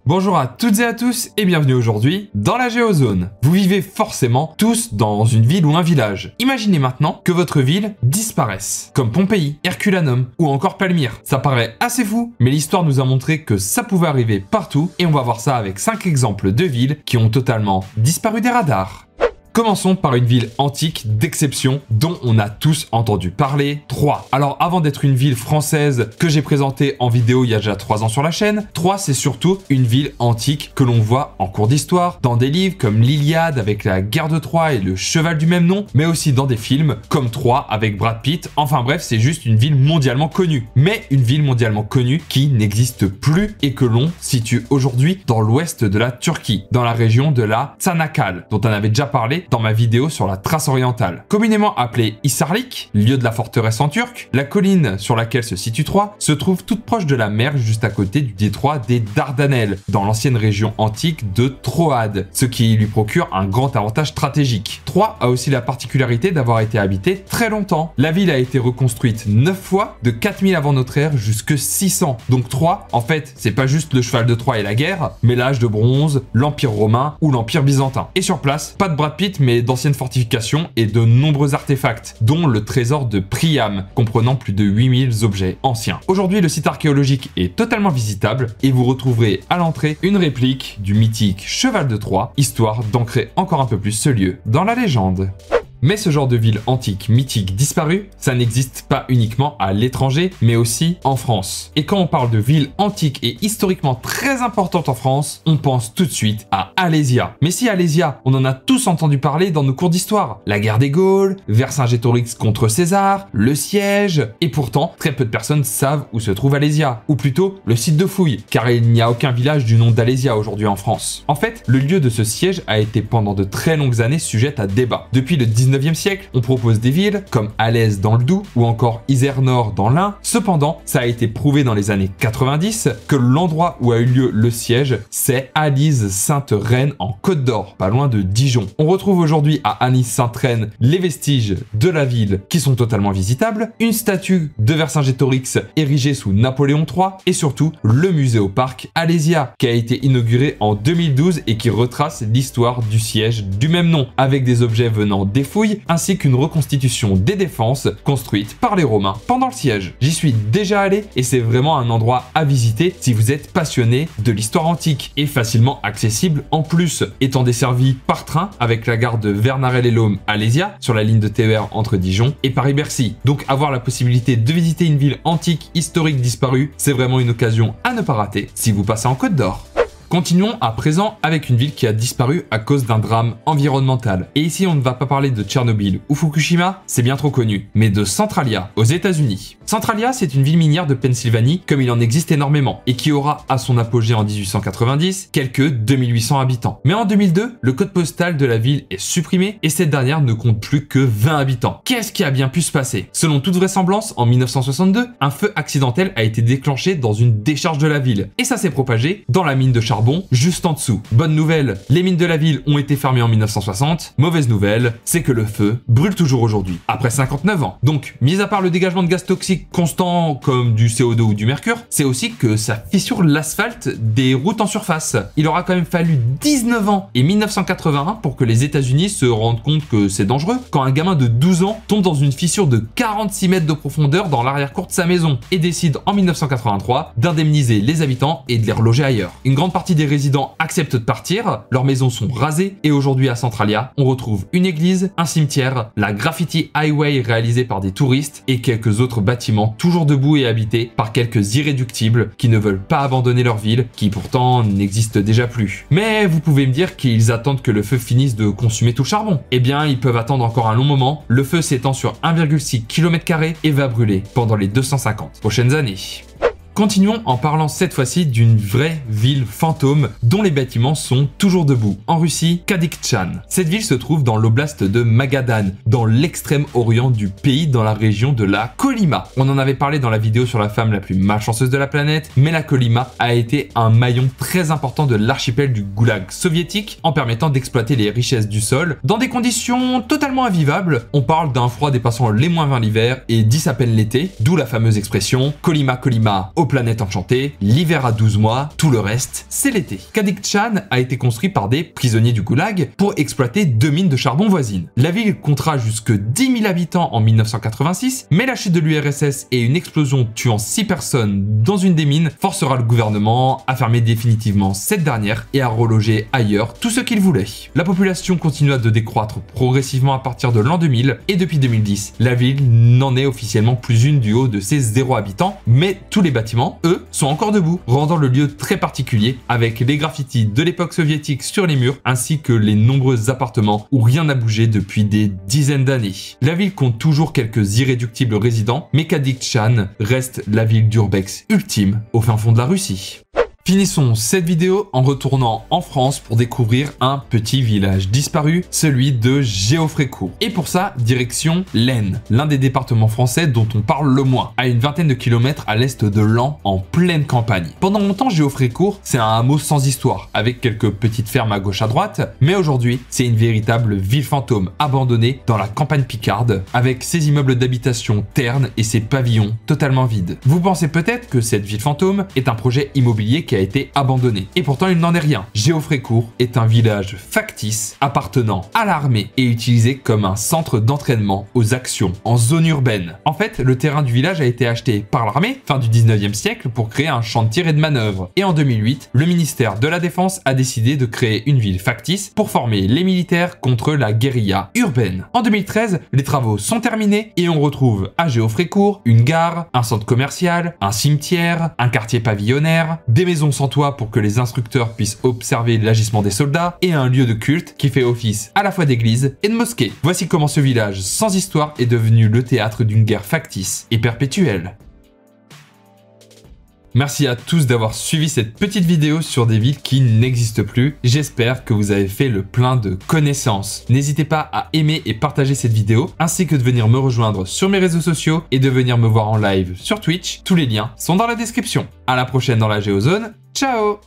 Bonjour à toutes et à tous et bienvenue aujourd'hui dans la Géozone. Vous vivez forcément tous dans une ville ou un village. Imaginez maintenant que votre ville disparaisse, comme Pompéi, Herculanum ou encore Palmyre. Ça paraît assez fou, mais l'histoire nous a montré que ça pouvait arriver partout et on va voir ça avec 5 exemples de villes qui ont totalement disparu des radars. Commençons par une ville antique d'exception dont on a tous entendu parler, Troie. Alors avant d'être une ville française que j'ai présentée en vidéo il y a déjà 3 ans sur la chaîne, Troie c'est surtout une ville antique que l'on voit en cours d'histoire, dans des livres comme l'Iliade avec la guerre de Troie et le cheval du même nom, mais aussi dans des films comme Troie avec Brad Pitt. Enfin bref, c'est juste une ville mondialement connue. Mais une ville mondialement connue qui n'existe plus et que l'on situe aujourd'hui dans l'ouest de la Turquie, dans la région de la Çanakkale, dont on avait déjà parlé dans ma vidéo sur la Thrace orientale. Communément appelée Hisarlik, lieu de la forteresse en turc, la colline sur laquelle se situe Troie se trouve toute proche de la mer juste à côté du détroit des Dardanelles, dans l'ancienne région antique de Troade, ce qui lui procure un grand avantage stratégique. Troie a aussi la particularité d'avoir été habitée très longtemps. La ville a été reconstruite 9 fois, de 4000 avant notre ère jusque 600. Donc Troie, en fait, c'est pas juste le cheval de Troie et la guerre, mais l'âge de bronze, l'Empire romain ou l'Empire byzantin. Et sur place, pas de Brad Pitt, mais d'anciennes fortifications et de nombreux artefacts, dont le trésor de Priam, comprenant plus de 8000 objets anciens. Aujourd'hui, le site archéologique est totalement visitable et vous retrouverez à l'entrée une réplique du mythique cheval de Troie, histoire d'ancrer encore un peu plus ce lieu dans la légende. Mais ce genre de ville antique, mythique, disparue, ça n'existe pas uniquement à l'étranger, mais aussi en France. Et quand on parle de ville antique et historiquement très importante en France, on pense tout de suite à Alésia. Mais si Alésia, on en a tous entendu parler dans nos cours d'histoire. La guerre des Gaules, Vercingétorix contre César, le siège, et pourtant, très peu de personnes savent où se trouve Alésia. Ou plutôt, le site de fouilles, car il n'y a aucun village du nom d'Alésia aujourd'hui en France. En fait, le lieu de ce siège a été pendant de très longues années sujet à débat. Depuis le 19e siècle, on propose des villes comme Alès dans le Doubs ou encore Izernore dans l'Ain. Cependant, ça a été prouvé dans les années 90 que l'endroit où a eu lieu le siège, c'est Alise-Sainte-Reine en Côte d'Or, pas loin de Dijon. On retrouve aujourd'hui à Alise-Sainte-Reine les vestiges de la ville qui sont totalement visitables, une statue de Vercingétorix érigée sous Napoléon III et surtout le musée au parc Alésia qui a été inauguré en 2012 et qui retrace l'histoire du siège du même nom avec des objets venant des fouilles ainsi qu'une reconstitution des défenses construites par les Romains pendant le siège. J'y suis déjà allé et c'est vraiment un endroit à visiter si vous êtes passionné de l'histoire antique et facilement accessible en plus, étant desservi par train avec la gare de Vernarel-les-Laumes à Alésia sur la ligne de TER entre Dijon et Paris-Bercy. Donc avoir la possibilité de visiter une ville antique historique disparue, c'est vraiment une occasion à ne pas rater si vous passez en Côte d'Or. Continuons à présent avec une ville qui a disparu à cause d'un drame environnemental. Et ici, on ne va pas parler de Tchernobyl ou Fukushima, c'est bien trop connu, mais de Centralia, aux États-Unis. Centralia, c'est une ville minière de Pennsylvanie, comme il en existe énormément, et qui aura à son apogée en 1890 quelques 2800 habitants. Mais en 2002, le code postal de la ville est supprimé et cette dernière ne compte plus que 20 habitants. Qu'est-ce qui a bien pu se passer? Selon toute vraisemblance, en 1962, un feu accidentel a été déclenché dans une décharge de la ville, et ça s'est propagé dans la mine de charbon juste en dessous. Bonne nouvelle, les mines de la ville ont été fermées en 1960. Mauvaise nouvelle, c'est que le feu brûle toujours aujourd'hui, après 59 ans. Donc, mis à part le dégagement de gaz toxiques constants comme du CO2 ou du mercure, c'est aussi que ça fissure l'asphalte des routes en surface. Il aura quand même fallu 19 ans et 1981 pour que les États-Unis se rendent compte que c'est dangereux quand un gamin de 12 ans tombe dans une fissure de 46 mètres de profondeur dans l'arrière-cour de sa maison et décide en 1983 d'indemniser les habitants et de les reloger ailleurs. Une grande partie des résidents acceptent de partir, leurs maisons sont rasées et aujourd'hui à Centralia, on retrouve une église, un cimetière, la Graffiti Highway réalisée par des touristes et quelques autres bâtiments toujours debout et habités par quelques irréductibles qui ne veulent pas abandonner leur ville, qui pourtant n'existe déjà plus. Mais vous pouvez me dire qu'ils attendent que le feu finisse de consumer tout le charbon. Eh bien, ils peuvent attendre encore un long moment. Le feu s'étend sur 1,6 km² et va brûler pendant les 250 prochaines années. Continuons en parlant cette fois-ci d'une vraie ville fantôme dont les bâtiments sont toujours debout. En Russie, Kadykchan. Cette ville se trouve dans l'oblast de Magadan, dans l'extrême orient du pays, dans la région de la Kolyma. On en avait parlé dans la vidéo sur la femme la plus malchanceuse de la planète, mais la Kolyma a été un maillon très important de l'archipel du goulag soviétique en permettant d'exploiter les richesses du sol dans des conditions totalement invivables. On parle d'un froid dépassant les -20 l'hiver et 10 à peine l'été, d'où la fameuse expression Kolyma Kolyma, au planètes enchantées, l'hiver a 12 mois, tout le reste, c'est l'été. Kadikchan a été construit par des prisonniers du goulag pour exploiter 2 mines de charbon voisines. La ville comptera jusque 10 000 habitants en 1986, mais la chute de l'URSS et une explosion tuant 6 personnes dans une des mines forcera le gouvernement à fermer définitivement cette dernière et à reloger ailleurs tout ce qu'il voulait. La population continua de décroître progressivement à partir de l'an 2000 et depuis 2010, la ville n'en est officiellement plus une du haut de ses 0 habitants, mais tous les bâtiments, eux, sont encore debout, rendant le lieu très particulier avec les graffitis de l'époque soviétique sur les murs ainsi que les nombreux appartements où rien n'a bougé depuis des dizaines d'années. La ville compte toujours quelques irréductibles résidents, mais Kadikchan reste la ville d'urbex ultime au fin fond de la Russie. Finissons cette vidéo en retournant en France pour découvrir un petit village disparu, celui de Géoffrécourt. Et pour ça, direction l'Aisne, l'un des départements français dont on parle le moins, à une vingtaine de kilomètres à l'est de Laon, en pleine campagne. Pendant longtemps, Géoffrécourt, c'est un hameau sans histoire, avec quelques petites fermes à gauche à droite, mais aujourd'hui, c'est une véritable ville fantôme, abandonnée dans la campagne picarde, avec ses immeubles d'habitation ternes et ses pavillons totalement vides. Vous pensez peut-être que cette ville fantôme est un projet immobilier qui a été abandonné. Et pourtant, il n'en est rien. Géoffrécourt est un village factice appartenant à l'armée et utilisé comme un centre d'entraînement aux actions en zone urbaine. En fait, le terrain du village a été acheté par l'armée fin du 19e siècle pour créer un champ de tir et de manœuvre. Et en 2008, le ministère de la Défense a décidé de créer une ville factice pour former les militaires contre la guérilla urbaine. En 2013, les travaux sont terminés et on retrouve à Géoffrécourt une gare, un centre commercial, un cimetière, un quartier pavillonnaire, des maisons sans toit pour que les instructeurs puissent observer l'agissement des soldats et un lieu de culte qui fait office à la fois d'église et de mosquée. Voici comment ce village sans histoire est devenu le théâtre d'une guerre factice et perpétuelle. Merci à tous d'avoir suivi cette petite vidéo sur des villes qui n'existent plus. J'espère que vous avez fait le plein de connaissances. N'hésitez pas à aimer et partager cette vidéo, ainsi que de venir me rejoindre sur mes réseaux sociaux et de venir me voir en live sur Twitch. Tous les liens sont dans la description. À la prochaine dans la Géozone. Ciao!